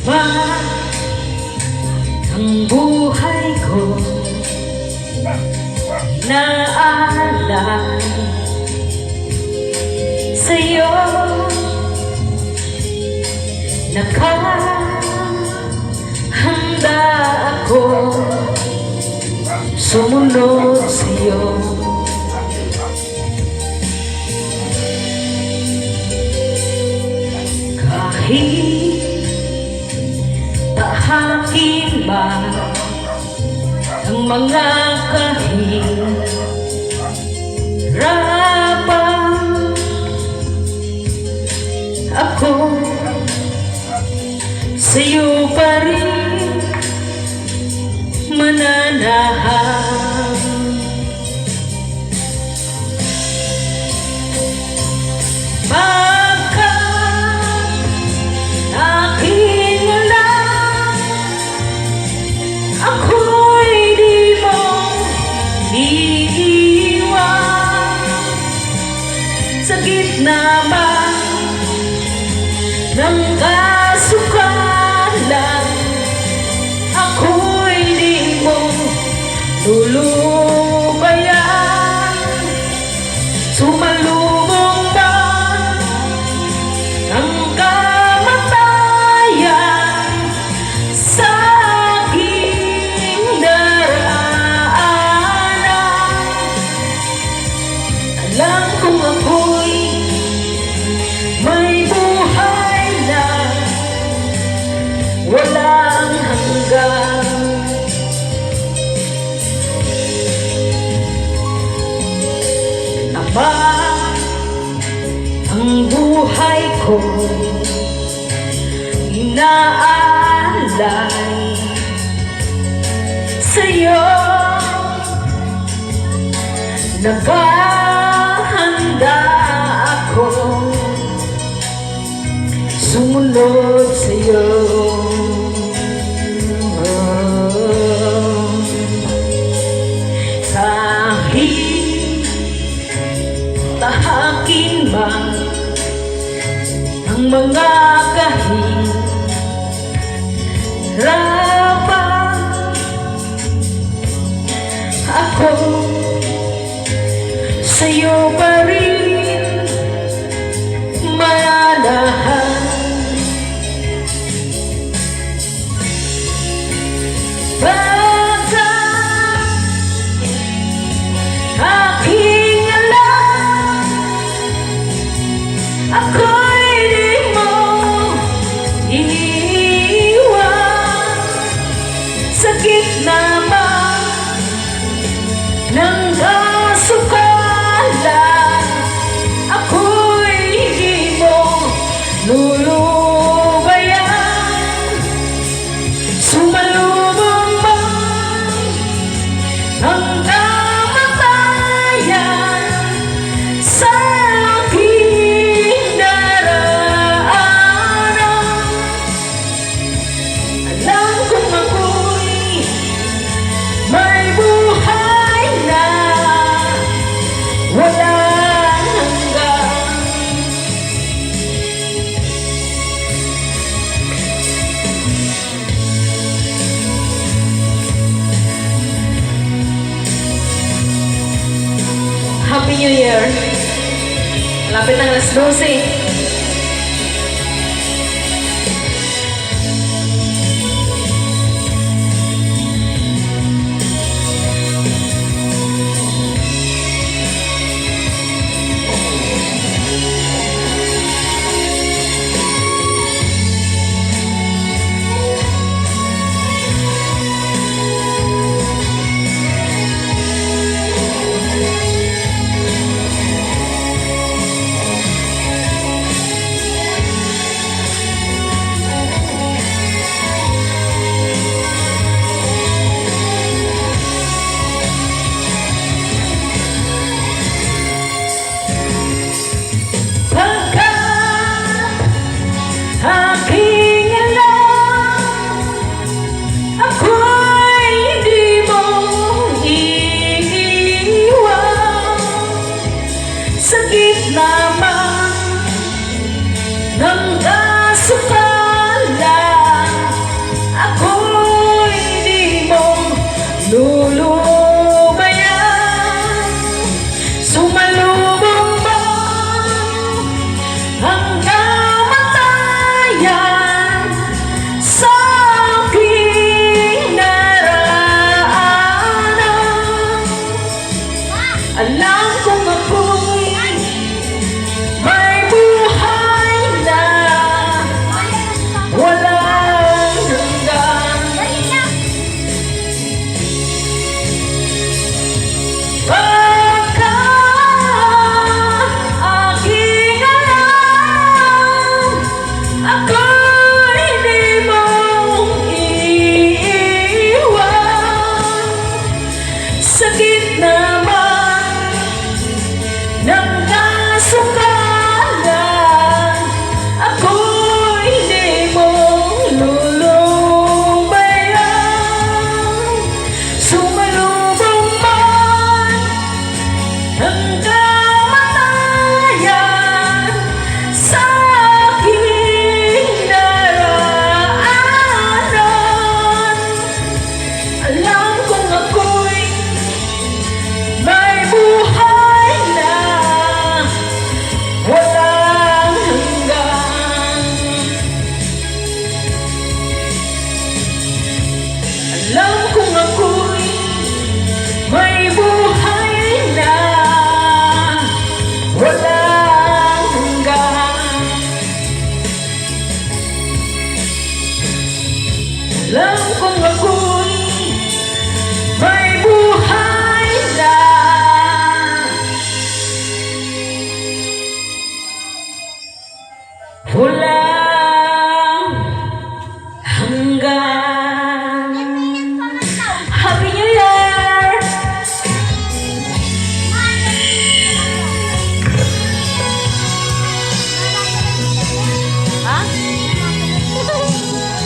ba ang buhay ko inaalay sa'yo? Nakahanda ako sumunod sa'yo. Kahit tahakin man ang mga kahirapan, ako sa'yo pa rin mananahan. Sa gitna ba ng kasukalan, ako'y di mo lulubayan. Sumalubong ba ang kamatayan sa aking daraanan? Alam kong ako'y may buhay na walang hanggan. Aba, ang buhay ko inaalay sa'yo. Naghahanda ako sumunod sa'yo. Kahit tahakin man ang mga kahirapan, ako sa'yo pa rin mananahan. Basta aking alam, ako'y di mo iniiwan. Sa gitna man ng kasukalan, ako'y di mo lulubayan. Sumalubong ba ang kamatayan sa aking daraanan? Alam kong ako'y may buhay na walang hanggan. Happy New Year! Malapit ng alas 12. Alam kong ako